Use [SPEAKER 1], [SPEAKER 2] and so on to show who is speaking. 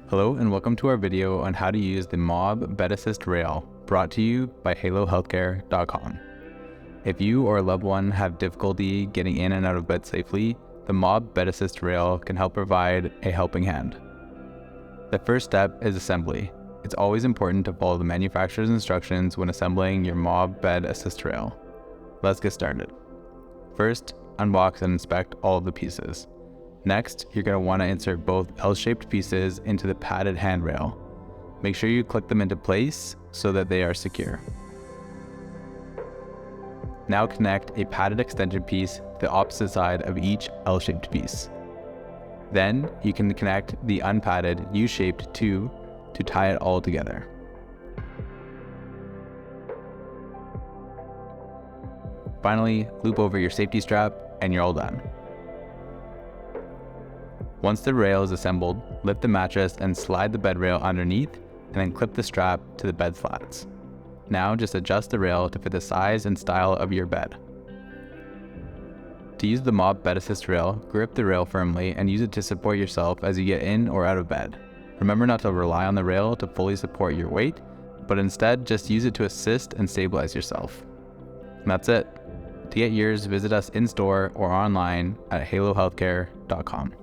[SPEAKER 1] Hello and welcome to our video on how to use the MOBB Bed Assist Rail, brought to you by halohealthcare.com. If you or a loved one have difficulty getting in and out of bed safely, the MOBB Bed Assist Rail can help provide a helping hand. The first step is assembly. It's always important to follow the manufacturer's instructions when assembling your MOBB Bed Assist Rail. Let's get started. First, unbox and inspect all of the pieces. Next, you're going to want to insert both L-shaped pieces into the padded handrail. Make sure you click them into place so that they are secure. Now connect a padded extension piece to the opposite side of each L-shaped piece. Then you can connect the unpadded U-shaped tube to tie it all together. Finally, loop over your safety strap and you're all done. Once the rail is assembled, lift the mattress and slide the bed rail underneath, and then clip the strap to the bed slats. Now just adjust the rail to fit the size and style of your bed. To use the MOBB Bed Assist Rail, grip the rail firmly and use it to support yourself as you get in or out of bed. Remember not to rely on the rail to fully support your weight, but instead just use it to assist and stabilize yourself. And that's it. To get yours, visit us in store or online at halohealthcare.com.